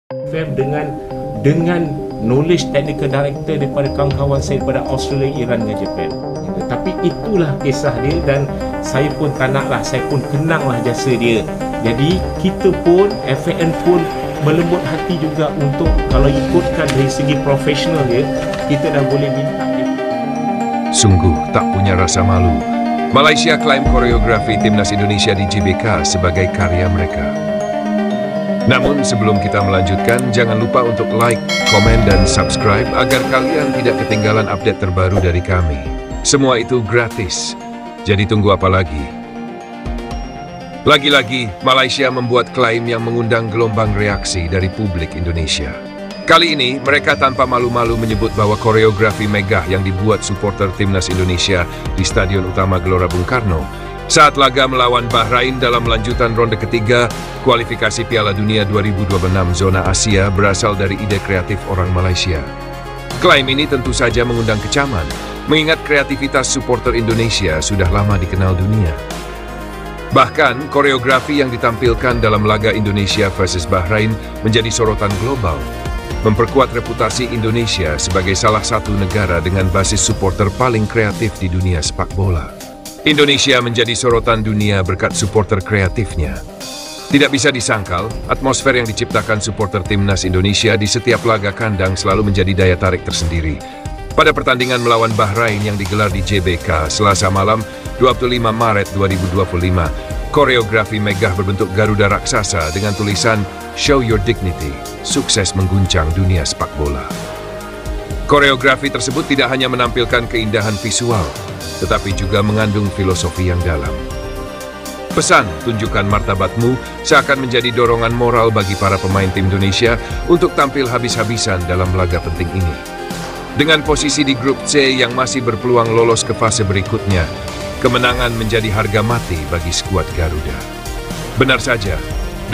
FM dengan knowledge technical director daripada kawan-kawan saya daripada Australia, Iran dan Japan. Tapi itulah kisah dia dan saya pun tak naklah, saya pun kenanglah jasa dia. Jadi kita pun, FAN pun melembut hati juga untuk kalau ikutkan dari segi profesional dia, kita dah boleh minta dia. Sungguh tak punya rasa malu. Malaysia klaim koreografi Timnas Indonesia di GBK sebagai karya mereka. Namun sebelum kita melanjutkan, jangan lupa untuk like, komen, dan subscribe agar kalian tidak ketinggalan update terbaru dari kami. Semua itu gratis, jadi tunggu apa lagi? Lagi-lagi, Malaysia membuat klaim yang mengundang gelombang reaksi dari publik Indonesia. Kali ini, mereka tanpa malu-malu menyebut bahwa koreografi megah yang dibuat supporter Timnas Indonesia di Stadion Utama Gelora Bung Karno saat laga melawan Bahrain dalam lanjutan ronde ketiga kualifikasi Piala Dunia 2026 zona Asia berasal dari ide kreatif orang Malaysia. Klaim ini tentu saja mengundang kecaman, mengingat kreativitas supporter Indonesia sudah lama dikenal dunia. Bahkan, koreografi yang ditampilkan dalam laga Indonesia versus Bahrain menjadi sorotan global, memperkuat reputasi Indonesia sebagai salah satu negara dengan basis supporter paling kreatif di dunia sepak bola. Indonesia menjadi sorotan dunia berkat supporter kreatifnya. Tidak bisa disangkal, atmosfer yang diciptakan supporter Timnas Indonesia di setiap laga kandang selalu menjadi daya tarik tersendiri. Pada pertandingan melawan Bahrain yang digelar di GBK Selasa malam 25 Maret 2025, koreografi megah berbentuk Garuda raksasa dengan tulisan "Show Your Dignity", sukses mengguncang dunia sepak bola. Koreografi tersebut tidak hanya menampilkan keindahan visual, tetapi juga mengandung filosofi yang dalam. Pesan "Tunjukkan martabatmu" seakan menjadi dorongan moral bagi para pemain tim Indonesia untuk tampil habis-habisan dalam laga penting ini. Dengan posisi di grup C yang masih berpeluang lolos ke fase berikutnya, kemenangan menjadi harga mati bagi skuad Garuda. Benar saja,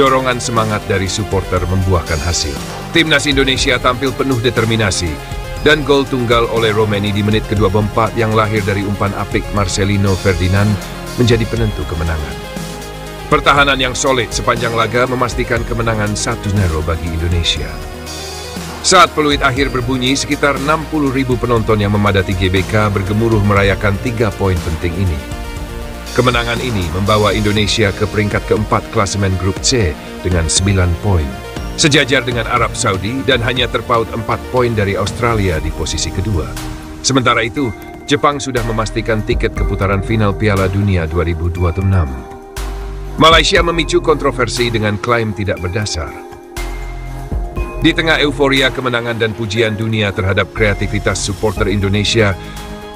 dorongan semangat dari supporter membuahkan hasil. Timnas Indonesia tampil penuh determinasi, dan gol tunggal oleh Romeni di menit ke-24 yang lahir dari umpan apik Marcelino Ferdinand menjadi penentu kemenangan. Pertahanan yang solid sepanjang laga memastikan kemenangan 1-0 bagi Indonesia. Saat peluit akhir berbunyi, sekitar 60.000 penonton yang memadati GBK bergemuruh merayakan 3 poin penting ini. Kemenangan ini membawa Indonesia ke peringkat keempat klasemen grup C dengan 9 poin. Sejajar dengan Arab Saudi dan hanya terpaut 4 poin dari Australia di posisi kedua. Sementara itu, Jepang sudah memastikan tiket ke putaran final Piala Dunia 2026. Malaysia memicu kontroversi dengan klaim tidak berdasar. Di tengah euforia kemenangan dan pujian dunia terhadap kreativitas supporter Indonesia,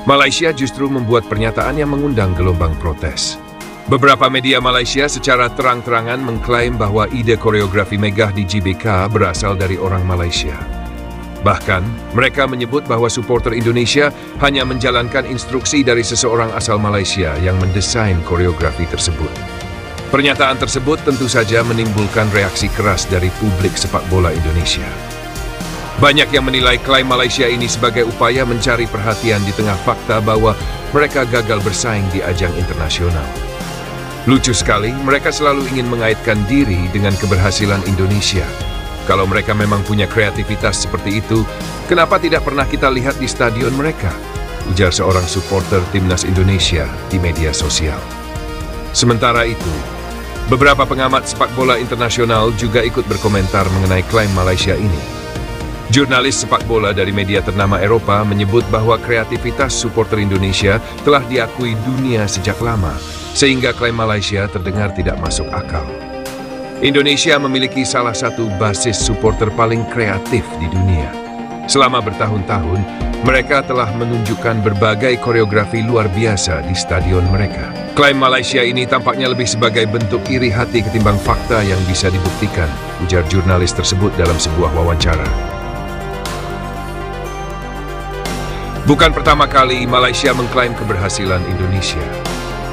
Malaysia justru membuat pernyataan yang mengundang gelombang protes. Beberapa media Malaysia secara terang-terangan mengklaim bahwa ide koreografi megah di GBK berasal dari orang Malaysia. Bahkan, mereka menyebut bahwa supporter Indonesia hanya menjalankan instruksi dari seseorang asal Malaysia yang mendesain koreografi tersebut. Pernyataan tersebut tentu saja menimbulkan reaksi keras dari publik sepak bola Indonesia. Banyak yang menilai klaim Malaysia ini sebagai upaya mencari perhatian di tengah fakta bahwa mereka gagal bersaing di ajang internasional. Lucu sekali, mereka selalu ingin mengaitkan diri dengan keberhasilan Indonesia. Kalau mereka memang punya kreativitas seperti itu, kenapa tidak pernah kita lihat di stadion mereka? Ujar seorang supporter Timnas Indonesia di media sosial. Sementara itu, beberapa pengamat sepak bola internasional juga ikut berkomentar mengenai klaim Malaysia ini. Jurnalis sepak bola dari media ternama Eropa menyebut bahwa kreativitas supporter Indonesia telah diakui dunia sejak lama, sehingga klaim Malaysia terdengar tidak masuk akal. Indonesia memiliki salah satu basis supporter paling kreatif di dunia. Selama bertahun-tahun, mereka telah menunjukkan berbagai koreografi luar biasa di stadion mereka. Klaim Malaysia ini tampaknya lebih sebagai bentuk iri hati ketimbang fakta yang bisa dibuktikan, ujar jurnalis tersebut dalam sebuah wawancara. Bukan pertama kali Malaysia mengklaim keberhasilan Indonesia.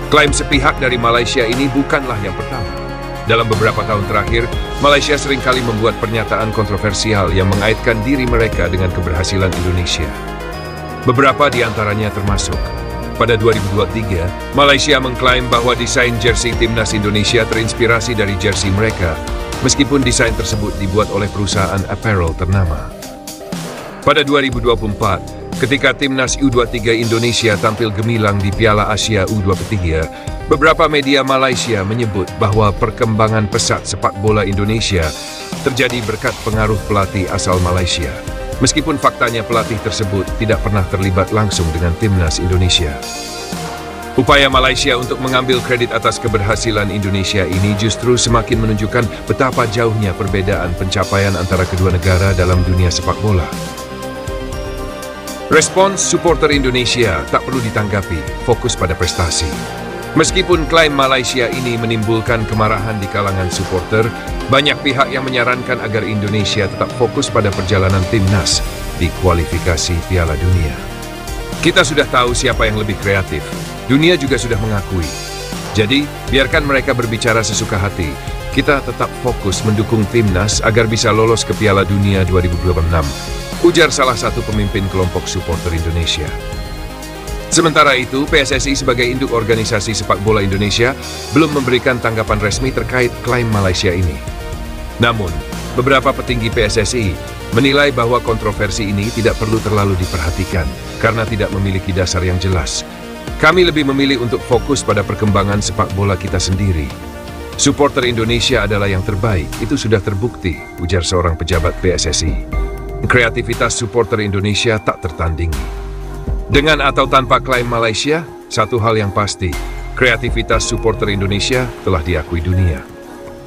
Klaim sepihak dari Malaysia ini bukanlah yang pertama. Dalam beberapa tahun terakhir, Malaysia seringkali membuat pernyataan kontroversial yang mengaitkan diri mereka dengan keberhasilan Indonesia. Beberapa di antaranya termasuk, pada 2023, Malaysia mengklaim bahwa desain jersey Timnas Indonesia terinspirasi dari jersey mereka, meskipun desain tersebut dibuat oleh perusahaan apparel ternama. Pada 2024, ketika timnas U23 Indonesia tampil gemilang di Piala Asia U23, beberapa media Malaysia menyebut bahwa perkembangan pesat sepak bola Indonesia terjadi berkat pengaruh pelatih asal Malaysia, meskipun faktanya pelatih tersebut tidak pernah terlibat langsung dengan timnas Indonesia. Upaya Malaysia untuk mengambil kredit atas keberhasilan Indonesia ini justru semakin menunjukkan betapa jauhnya perbedaan pencapaian antara kedua negara dalam dunia sepak bola. Respons supporter Indonesia tak perlu ditanggapi, fokus pada prestasi. Meskipun klaim Malaysia ini menimbulkan kemarahan di kalangan supporter, banyak pihak yang menyarankan agar Indonesia tetap fokus pada perjalanan timnas di kualifikasi Piala Dunia. Kita sudah tahu siapa yang lebih kreatif. Dunia juga sudah mengakui. Jadi, biarkan mereka berbicara sesuka hati. Kita tetap fokus mendukung timnas agar bisa lolos ke Piala Dunia 2026, ujar salah satu pemimpin kelompok supporter Indonesia. Sementara itu, PSSI sebagai induk organisasi sepak bola Indonesia belum memberikan tanggapan resmi terkait klaim Malaysia ini. Namun, beberapa petinggi PSSI menilai bahwa kontroversi ini tidak perlu terlalu diperhatikan karena tidak memiliki dasar yang jelas. Kami lebih memilih untuk fokus pada perkembangan sepak bola kita sendiri. Supporter Indonesia adalah yang terbaik, itu sudah terbukti, ujar seorang pejabat PSSI. Kreativitas supporter Indonesia tak tertandingi. Dengan atau tanpa klaim Malaysia, satu hal yang pasti, kreativitas supporter Indonesia telah diakui dunia.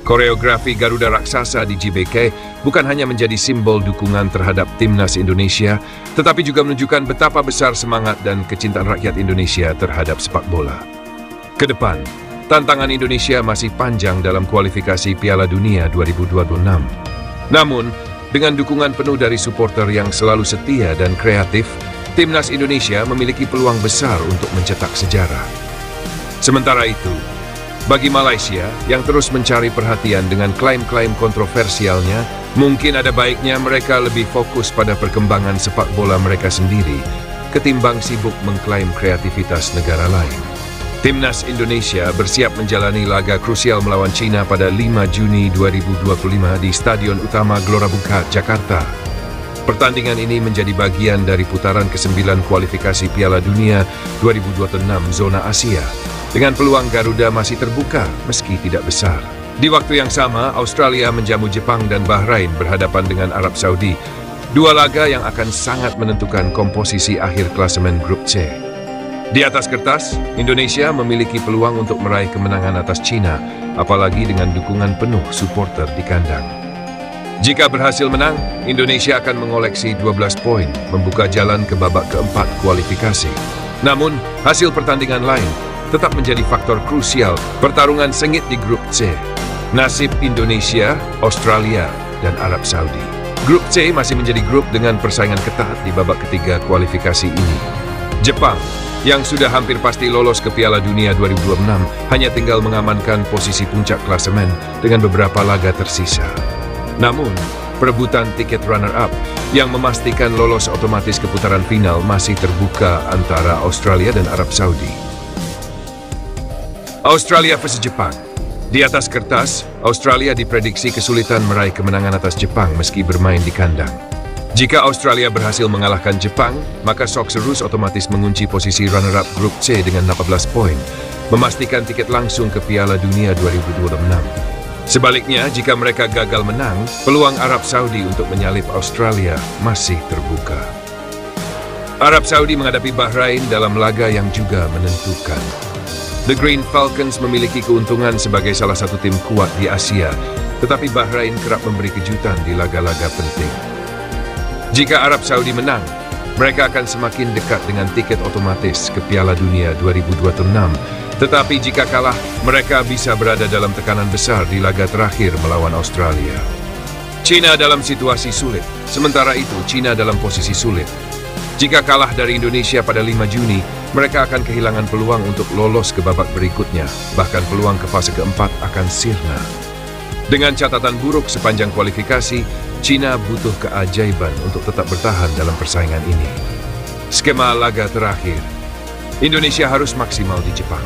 Koreografi Garuda Raksasa di GBK bukan hanya menjadi simbol dukungan terhadap timnas Indonesia, tetapi juga menunjukkan betapa besar semangat dan kecintaan rakyat Indonesia terhadap sepak bola. Kedepan, tantangan Indonesia masih panjang dalam kualifikasi Piala Dunia 2026. Namun, dengan dukungan penuh dari supporter yang selalu setia dan kreatif, timnas Indonesia memiliki peluang besar untuk mencetak sejarah. Sementara itu, bagi Malaysia yang terus mencari perhatian dengan klaim-klaim kontroversialnya, mungkin ada baiknya mereka lebih fokus pada perkembangan sepak bola mereka sendiri ketimbang sibuk mengklaim kreativitas negara lain. Timnas Indonesia bersiap menjalani laga krusial melawan China pada 5 Juni 2025 di Stadion Utama Gelora Bung Karno, Jakarta. Pertandingan ini menjadi bagian dari putaran ke-9 kualifikasi Piala Dunia 2026 zona Asia, dengan peluang Garuda masih terbuka meski tidak besar. Di waktu yang sama, Australia menjamu Jepang dan Bahrain berhadapan dengan Arab Saudi, dua laga yang akan sangat menentukan komposisi akhir klasemen grup C. Di atas kertas, Indonesia memiliki peluang untuk meraih kemenangan atas China, apalagi dengan dukungan penuh supporter di kandang. Jika berhasil menang, Indonesia akan mengoleksi 12 poin, membuka jalan ke babak keempat kualifikasi. Namun, hasil pertandingan lain tetap menjadi faktor krusial pertarungan sengit di grup C. Nasib Indonesia, Australia, dan Arab Saudi. Grup C masih menjadi grup dengan persaingan ketat di babak ketiga kualifikasi ini. Jepang, yang sudah hampir pasti lolos ke Piala Dunia 2026, hanya tinggal mengamankan posisi puncak klasemen dengan beberapa laga tersisa. Namun, perebutan tiket runner-up yang memastikan lolos otomatis ke putaran final masih terbuka antara Australia dan Arab Saudi. Australia versus Jepang. Di atas kertas, Australia diprediksi kesulitan meraih kemenangan atas Jepang meski bermain di kandang. Jika Australia berhasil mengalahkan Jepang, maka Socceroos otomatis mengunci posisi runner-up grup C dengan 18 poin, memastikan tiket langsung ke Piala Dunia 2026. Sebaliknya, jika mereka gagal menang, peluang Arab Saudi untuk menyalip Australia masih terbuka. Arab Saudi menghadapi Bahrain dalam laga yang juga menentukan. The Green Falcons memiliki keuntungan sebagai salah satu tim kuat di Asia, tetapi Bahrain kerap memberi kejutan di laga-laga penting. Jika Arab Saudi menang, mereka akan semakin dekat dengan tiket otomatis ke Piala Dunia 2026. Tetapi jika kalah, mereka bisa berada dalam tekanan besar di laga terakhir melawan Australia. China dalam situasi sulit, sementara itu China dalam posisi sulit. Jika kalah dari Indonesia pada 5 Juni, mereka akan kehilangan peluang untuk lolos ke babak berikutnya, bahkan peluang ke fase keempat akan sirna. Dengan catatan buruk sepanjang kualifikasi, China butuh keajaiban untuk tetap bertahan dalam persaingan ini. Skema laga terakhir, Indonesia harus maksimal di Jepang.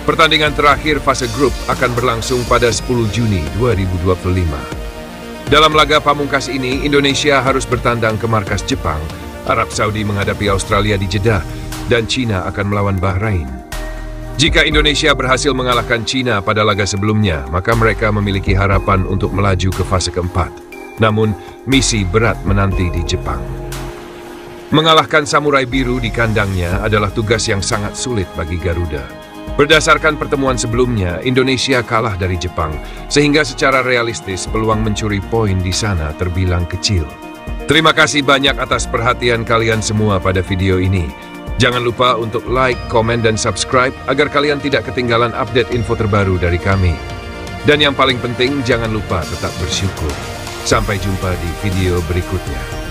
Pertandingan terakhir fase grup akan berlangsung pada 10 Juni 2025. Dalam laga pamungkas ini, Indonesia harus bertandang ke markas Jepang, Arab Saudi menghadapi Australia di Jeddah, dan China akan melawan Bahrain. Jika Indonesia berhasil mengalahkan China pada laga sebelumnya, maka mereka memiliki harapan untuk melaju ke fase keempat. Namun, misi berat menanti di Jepang. Mengalahkan Samurai Biru di kandangnya adalah tugas yang sangat sulit bagi Garuda. Berdasarkan pertemuan sebelumnya, Indonesia kalah dari Jepang, sehingga secara realistis peluang mencuri poin di sana terbilang kecil. Terima kasih banyak atas perhatian kalian semua pada video ini. Jangan lupa untuk like, komen, dan subscribe agar kalian tidak ketinggalan update info terbaru dari kami. Dan yang paling penting, jangan lupa tetap bersyukur. Sampai jumpa di video berikutnya.